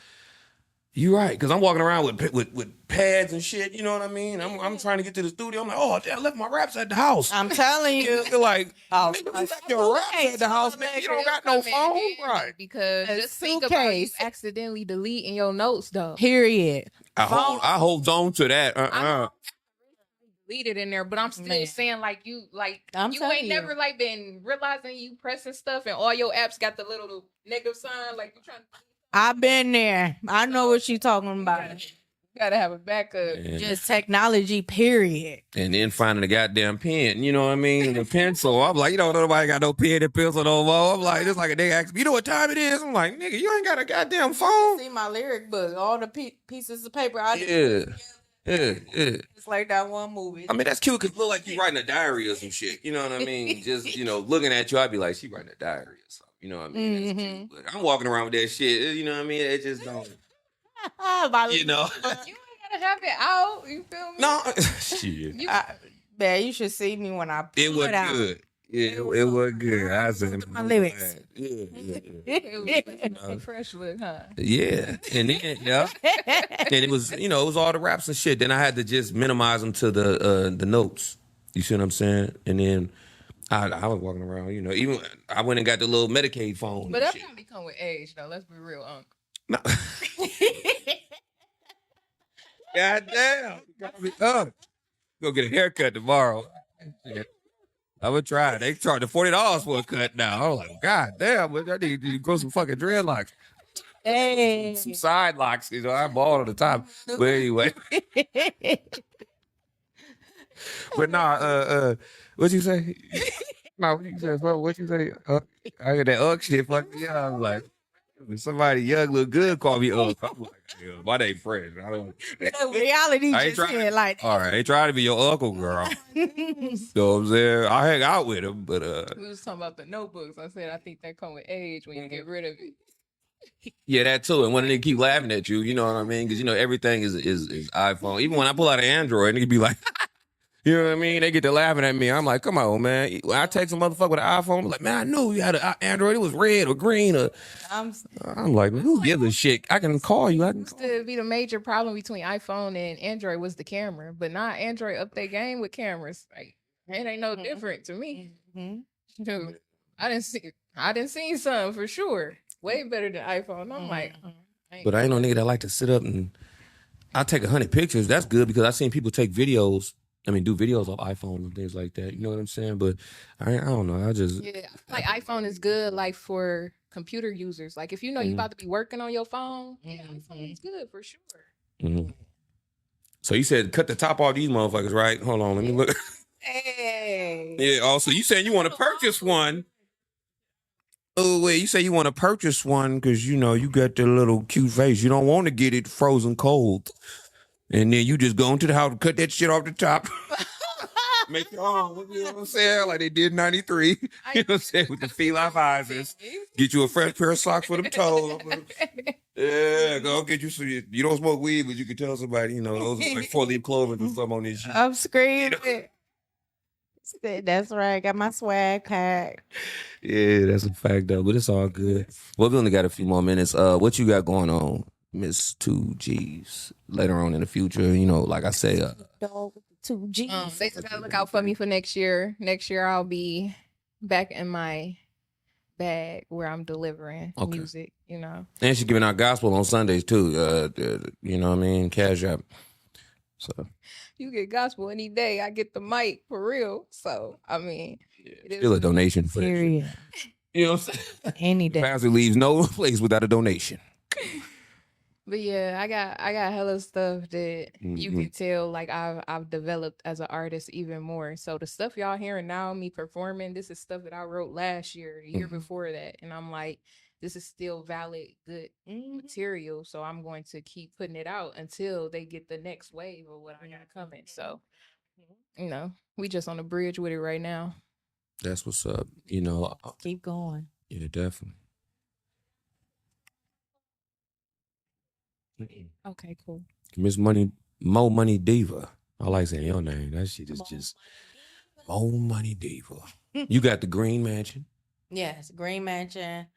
You right, because I'm walking around with pads and shit. You know what I mean? I'm trying to get to the studio. I'm like, oh, damn, I left my raps at the house. I'm telling you. You're like, nigga, you left your raps at the house, man. You don't got no phone, right? Because just think about you accidentally deleting your notes, though. Period. I hold on to that. Leave it in there, but I'm still saying you ain't never been realizing you pressing stuff and all your apps got the little negative sign like you trying to. I've been there. I know what you're talking about. You gotta have a backup. Just technology, period. And then finding the goddamn pen, you know what I mean? The pencil. I'm like, nobody got no pen and pencil no more. I'm like, it's like a nigga ask me, you know what time it is? I'm like, nigga, you ain't got a goddamn phone. See my lyric book, all the pieces of paper. Yeah. It's like that one movie. I mean, that's cute because it look like you writing a diary or some shit. You know what I mean? Just, looking at you, I'd be like, she writing a diary or something. You know what I mean? That's cute. But I'm walking around with that shit. You know what I mean? It just don't. You ain't gotta have it out. You feel me? No. Shit. Man, you should see me when I put it was out. good. Yeah, it was good. I said my lyrics. It was fresh look, huh? Yeah. And then, and it was, it was all the raps and shit. Then I had to just minimize them to the notes. You see what I'm saying? And then I was walking around, even I went and got the little Medicaid phone. But that probably come with age, though. Let's be real, Unc. No. God damn. Go get a haircut tomorrow. I would try. They charge $40 for a cut now. I was like, God damn, I need to grow some fucking dreadlocks. Hey. Some side locks. I ball all the time. But anyway. But nah, what'd you say? Nah, what you say? I heard that shit fuck me up. I was like, Somebody young look good call me uncle. I'm like, yeah, why they fresh? I don't. Reality I ain't just trying. hit like All right, ain't trying to be your uncle, girl. You know what I'm saying? I hang out with him, but We was talking about the notebooks. I said I think that come with age when you get rid of it. yeah, that too. And when they keep laughing at you, you know what I mean? Because you know everything is iPhone. Even when I pull out an Android, they be like, you know what I mean? They get to laughing at me. I'm like, come on, man. When I text a motherfucker with an iPhone, I'm like, man, I knew you had an Android. It was red or green. Or I'm like, man, who gives a shit? I can call you. I can Used to be the major problem between iPhone and Android was the camera, but now Android up their game with cameras. Like it ain't no different to me. Dude, I didn't see something for sure. Way better than iPhone. I'm like, But I ain't no nigga that like to sit up and I take 100 pictures. That's good because I've seen people take videos. I mean, do videos off iPhone and things like that. You know what I'm saying? But I don't know. I just yeah, I feel like iPhone is good like for computer users. Like if you know you about to be working on your phone, yeah, iPhone is good for sure. Mhm. So you said cut the top off these motherfuckers, right? Hold on, let me look. hey. Yeah. Also, you saying you want to purchase one? Oh wait, you say you want to purchase one because you know you got the little cute face. You don't want to get it frozen cold, and then you just go into the house and cut that shit off the top. Make your own, you know what I'm saying? Like they did 93. You know what I'm saying? With the feline visors. Get you a fresh pair of socks for them toes. Yeah, go get you some. You don't smoke weed, but you can tell somebody, you know, those are like 4-leaf clovers or something on this shit. I'm screaming. That's right. Got my swag pack. Yeah, that's a fact though, but it's all good. Well, we only got a few more minutes. What you got going on, Miss 2Gs? Later on in the future, you know, like I say, Dog with the 2 G's. They just gotta look out for me for next year. Next year I'll be back in my bag where I'm delivering music, you know. And she's giving out gospel on Sundays too. You know what I mean? Cash app. So You get gospel any day. I get the mic for real. So I mean, it still a is donation for that shit. Period. You know what I'm saying? Any day. Pastor leaves no place without a donation. But yeah, I got hella stuff that you can tell like I've developed as an artist even more. So the stuff y'all hearing now, me performing, this is stuff that I wrote last year, the year before that, and I'm like, this is still valid, good material. So I'm going to keep putting it out until they get the next wave of what I got coming. So you know, we just on the bridge with it right now. That's what's up. You know. Keep going. Yeah, definitely. Okay, cool. Miss Money, Mo Money Diva. I like saying your name. That shit is just Mo Money Diva. You got the Green Mansion. Yes, Green Mansion.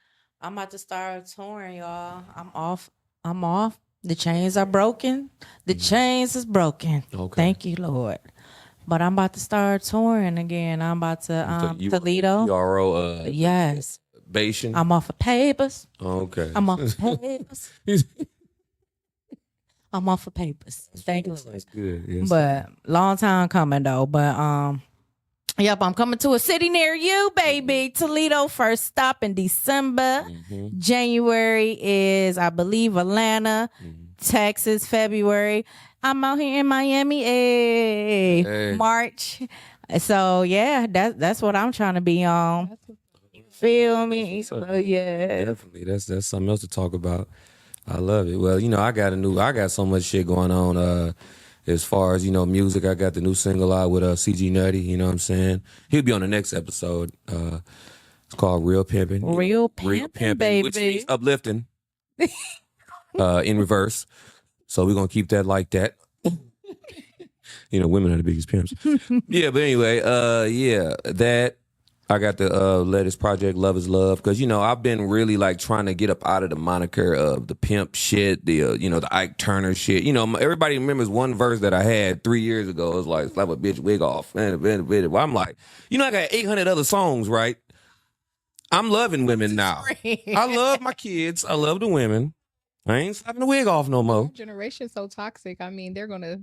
I'm about to start touring, y'all. I'm off. The chains are broken. The chains is broken. Okay. Thank you, Lord. But I'm about to start touring again. I'm about to Toledo. PRO. Yes. Bastion. I'm off of papers. Okay. I'm off of papers. I'm off of papers. Thank you. That's good. Yes. But long time coming though. But yep, I'm coming to a city near you, baby. Toledo, first stop in December. January is, I believe, Atlanta. Texas, February. I'm out here in Miami, March. So yeah, that's what I'm trying to be on. Feel me? So yeah, definitely. That's something else to talk about. I love it. Well, you know, I got so much shit going on. As far as, you know, music, I got the new single out with CG Nutty, you know what I'm saying? He'll be on the next episode. It's called Real Pimpin'. Real Pimpin', baby. Which means uplifting in reverse. So we're going to keep that like that. You know, women are the biggest pimps. Yeah, but anyway, that. I got the latest project, Love is Love, because, you know, I've been really, like, trying to get up out of the moniker of the pimp shit, the, you know, the Ike Turner shit. You know, everybody remembers one verse that I had 3 years ago. It was like, slap a bitch wig off. Well, I'm like, you know, I got 800 other songs, right? I'm loving women now. I love my kids. I love the women. I ain't slapping the wig off no more. Our generation's so toxic. I mean, they're gonna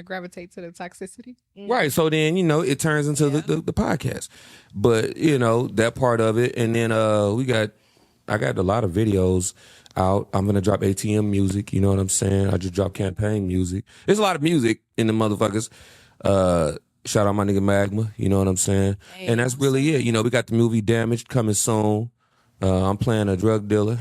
gravitate to the toxicity. Right. So then, you know, it turns into the podcast. But, you know, that part of it. And then I got a lot of videos out. I'm gonna drop ATM music, you know what I'm saying? I just dropped campaign music. There's a lot of music in the motherfuckers. Shout out my nigga Magma, you know what I'm saying? And that's really it. You know, we got the movie Damaged coming soon. I'm playing a drug dealer.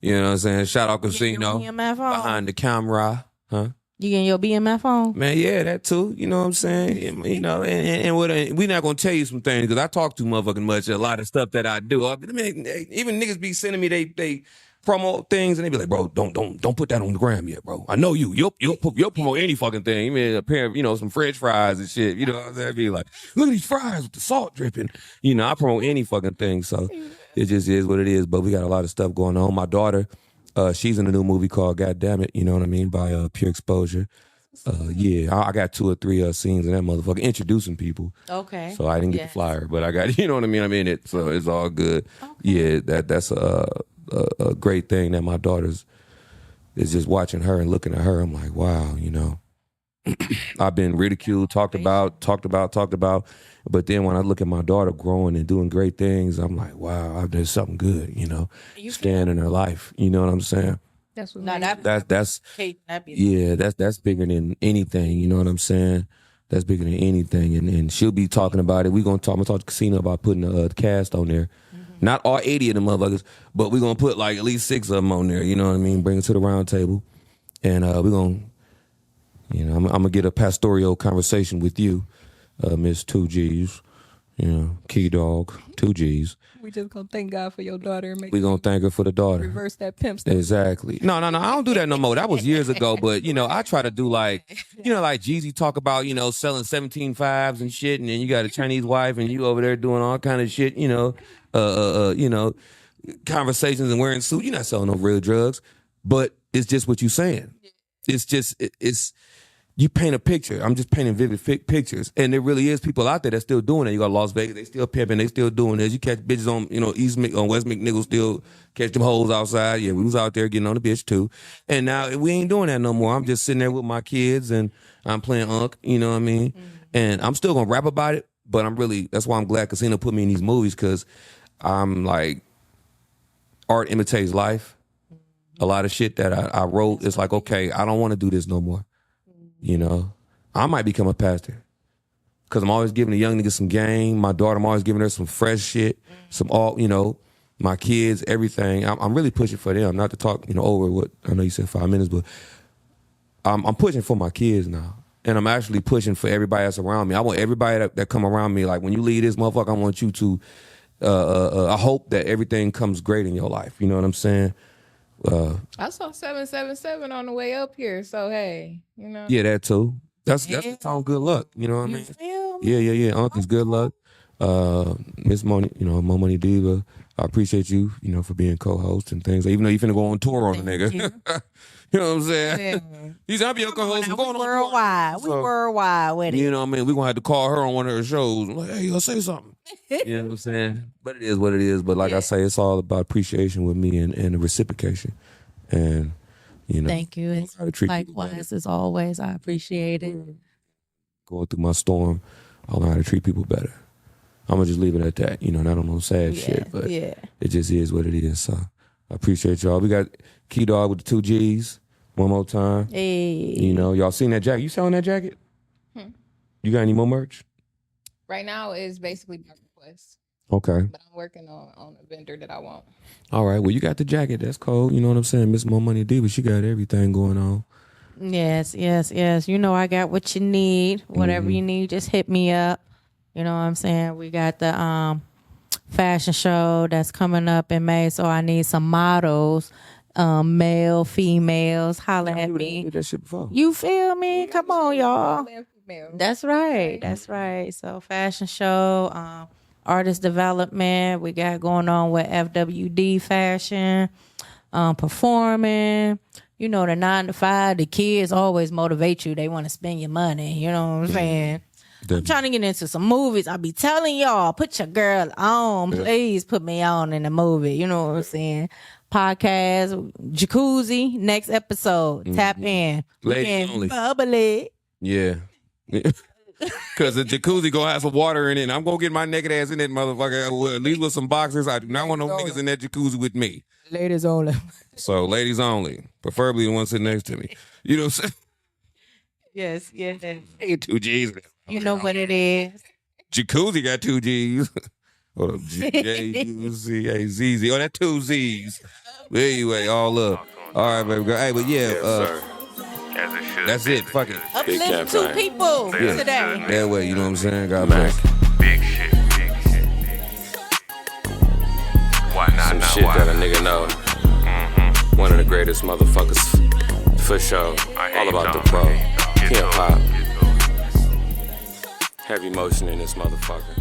You know what I'm saying? Shout out You getting Casino. your BMF on? Behind the camera. Huh? You getting your BMF on? Man, yeah, that too. You know what I'm saying? You know, and what we're not gonna tell you some things because I talk too motherfucking much. A lot of stuff that I do. I mean, even niggas be sending me they promo things and they be like, bro, don't put that on the gram yet, bro. I know you'll promote any fucking thing. Even a pair of some French fries and shit. You know what I'm saying? Be like, look at these fries with the salt dripping. You know, I promote any fucking thing. So it just is what it is. But we got a lot of stuff going on. My daughter. She's in a new movie called God Damn It, you know what I mean, by Pure Exposure. Yeah, I got 2 or 3 scenes in that motherfucker introducing people. Okay. So I didn't get the flyer, but I got, you know what I mean? I'm in it, so it's all good. Okay. Yeah, that's a great thing that my daughter's is just watching her and looking at her. I'm like, wow, you know. I've been ridiculed, talked about. But then when I look at my daughter growing and doing great things, I'm like, wow, I've done something good, you know, staying in her life. You know what I'm saying? That's what that's bigger than anything. You know what I'm saying? That's bigger than anything. And she'll be talking about it. I'm gonna talk to Casino about putting the cast on there. Mm-hmm. Not all 80 of them motherfuckers, but we're gonna put like at least 6 of them on there. You know what I mean? Bring it to the round table, and we're gonna. You know, I'm gonna get a pastoral conversation with you, Miss 2 G's. You know, Kee Dawgg, 2 G's. We just gonna thank God for your daughter and we gonna thank her for the daughter. Reverse that pimp stuff. Exactly. No, I don't do that no more. That was years ago. But you know, I try to do like Jeezy talk about selling 17 fives and shit, and then you got a Chinese wife and you over there doing all kind of shit. Conversations and wearing suit. You're not selling no real drugs, but it's just what you saying. It's just it's you paint a picture. I'm just painting vivid pictures, and there really is people out there that's still doing it. You got Las Vegas, they still pimping, they still doing this. You catch bitches on on West McNichol, still catch them hoes outside. Yeah, we was out there getting on the bitch too, and now we ain't doing that no more. I'm just sitting there with my kids and I'm playing Unc. You know what I mean? Mm-hmm. And I'm still gonna rap about it, but that's why I'm glad Casino put me in these movies because I'm like art imitates life. A lot of shit that I wrote, it's like, okay, I don't want to do this no more. You know, I might become a pastor because I'm always giving the young niggas some game. My daughter, I'm always giving her some fresh shit, some my kids, everything. I'm really pushing for them, not to talk, over what I know you said 5 minutes, but I'm pushing for my kids now. And I'm actually pushing for everybody that's around me. I want everybody that come around me, like when you leave this motherfucker, I want you to, I hope that everything comes great in your life. You know what I'm saying? I saw 777 on the way up here, so hey, Yeah, that too. That's on good luck. You know what I mean? Yeah. Uncle's good luck. Miss Money, Mo Money Diva. I appreciate you, for being co-host and things. Even though you finna go on tour on the nigga. You know what I'm saying? Yeah. He's happy your co-host. Going on worldwide. We worldwide with it. You know what I mean? We're gonna have to call her on one of her shows. I'm like, hey, you'll say something. You know what I'm saying? But it is what it is. But like I say, it's all about appreciation with me and the reciprocation. And thank you. It's likewise as always. I appreciate it. Going through my storm, I learn how to treat people better. I'm gonna just leave it at that. Not on no sad shit, but it just is what it is. So I appreciate y'all. We got Kee Dawgg with the 2 G's. One more time. Hey. Y'all seen that jacket? You selling that jacket? You got any more merch? Right now is basically my request. Okay. But I'm working on a vendor that I want. All right. Well, you got the jacket. That's cool. You know what I'm saying? Miss Mo Money Diva, she got everything going on. Yes. I got what you need. Whatever you need, just hit me up. You know what I'm saying? We got the fashion show that's coming up in May, so I need some models. Male, females, holla at me. Did that shit before. You feel me? Come on, y'all. That's right. So fashion show, artist development. We got going on with FWD fashion, performing. The 9 to 5. The kids always motivate you. They want to spend your money. You know what I'm saying? I'm trying to get into some movies. I be telling y'all, put your girl on. Please put me on in the movie. You know what I'm saying? Podcast, jacuzzi, next episode. Tap in. Ladies only. Bubbly. Yeah. Because the jacuzzi gonna have some water in it. And I'm gonna get my naked ass in that motherfucker. At least with some boxers. I do not want no niggas in that jacuzzi with me. Ladies only. So ladies only. Preferably the one sitting next to me. You know what I'm saying? Yes. Hey, 2 G's. You know what it is. Jacuzzi got 2 G's. Hold up. J-U-Z-A-Z-Z. Oh, that 2 Z's. But anyway, all up. All right, baby girl. Hey, but yeah, that's it. Fuck it. Uplift 2 people today. That way, you know what I'm saying? God bless. Big shit. Why not? Some shit that a nigga know. One of the greatest motherfuckers for sure. All about the pro. Hip hop. Heavy motion in this motherfucker.